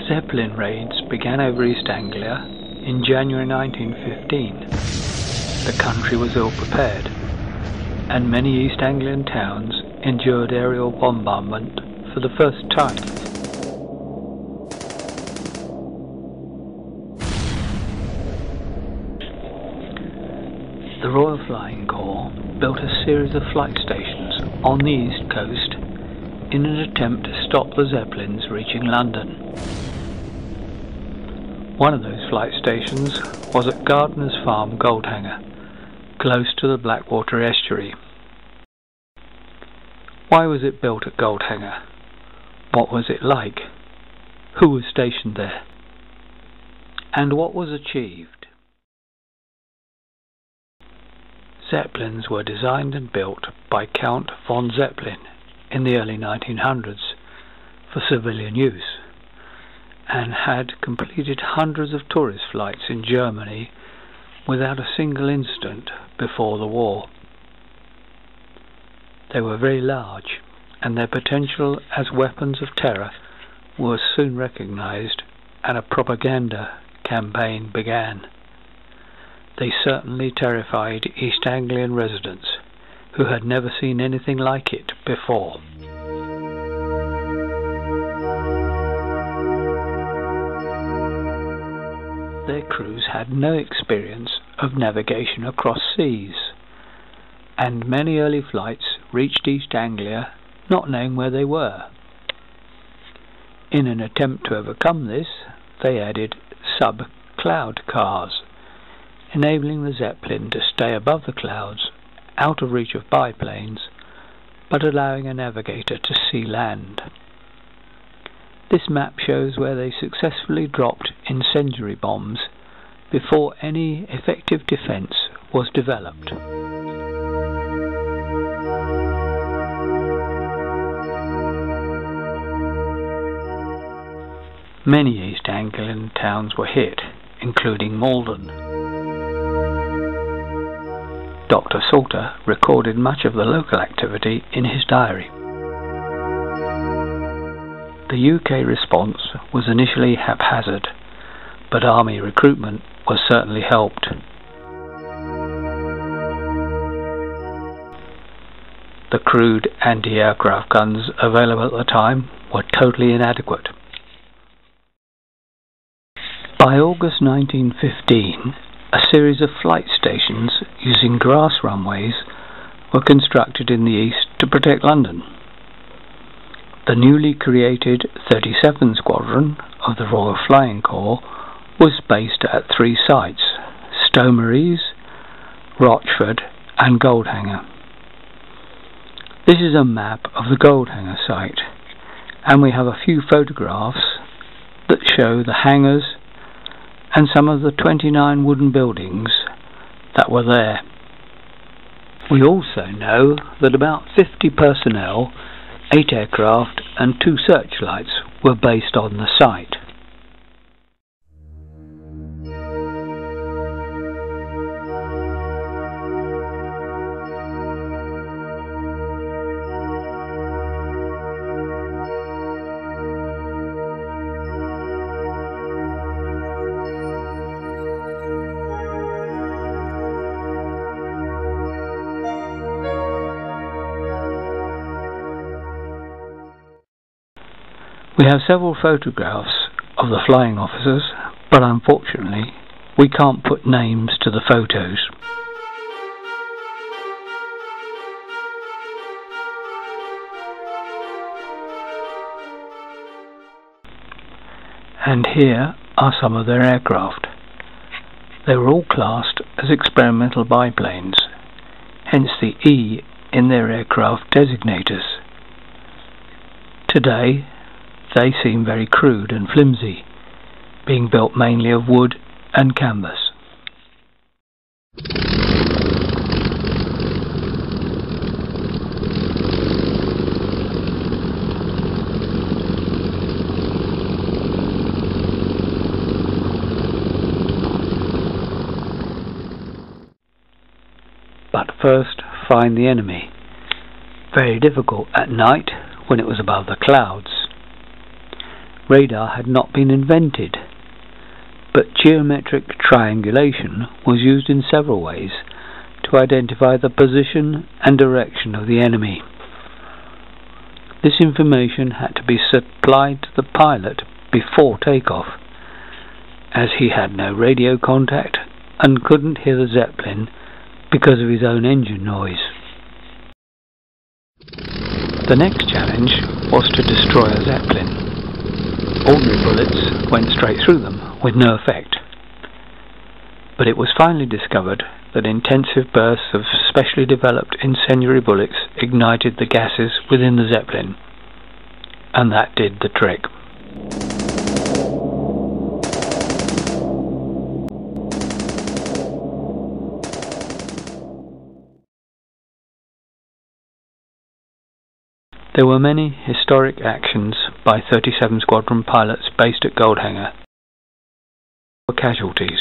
Zeppelin raids began over East Anglia in January 1915. The country was ill prepared, and many East Anglian towns endured aerial bombardment for the first time. The Royal Flying Corps built a series of flight stations on the east coast in an attempt to stop the Zeppelins reaching London. One of those flight stations was at Gardiner's Farm, Goldhanger, close to the Blackwater estuary. Why was it built at Goldhanger? What was it like? Who was stationed there? And what was achieved? Zeppelins were designed and built by Count von Zeppelin in the early 1900s for civilian use, and had completed hundreds of tourist flights in Germany without a single incident before the war. They were very large, and their potential as weapons of terror was soon recognized, and a propaganda campaign began. They certainly terrified East Anglian residents, who had never seen anything like it before. Their crews had no experience of navigation across seas, and many early flights reached East Anglia not knowing where they were. In an attempt to overcome this, they added sub-cloud cars, enabling the Zeppelin to stay above the clouds, out of reach of biplanes, but allowing a navigator to see land. This map shows where they successfully dropped incendiary bombs before any effective defense was developed. Many East Anglian towns were hit, including Malden. Dr. Salter recorded much of the local activity in his diary. The UK response was initially haphazard, but army recruitment was certainly helped. The crude anti-aircraft guns available at the time were totally inadequate. By August 1915, a series of flight stations using grass runways were constructed in the east to protect London. The newly created 37 Squadron of the Royal Flying Corps was based at 3 sites: Stow-Marie's, Rochford and Goldhanger. This is a map of the Goldhanger site, and we have a few photographs that show the hangars and some of the 29 wooden buildings that were there. We also know that about 50 personnel, 8 aircraft and 2 searchlights were based on the site. We have several photographs of the flying officers, but unfortunately we can't put names to the photos. And here are some of their aircraft. They were all classed as experimental biplanes, hence the E in their aircraft designators. Today they seem very crude and flimsy, being built mainly of wood and canvas. But first, find the enemy. Very difficult at night when it was above the clouds. radar had not been invented, but geometric triangulation was used in several ways to identify the position and direction of the enemy. This information had to be supplied to the pilot before takeoff, as he had no radio contact and couldn't hear the Zeppelin because of his own engine noise. The next challenge was to destroy a Zeppelin. Ordinary bullets went straight through them with no effect, but it was finally discovered that intensive bursts of specially developed incendiary bullets ignited the gases within the Zeppelin, and that did the trick. There were many historic actions by 37 Squadron pilots based at Goldhanger. There were casualties.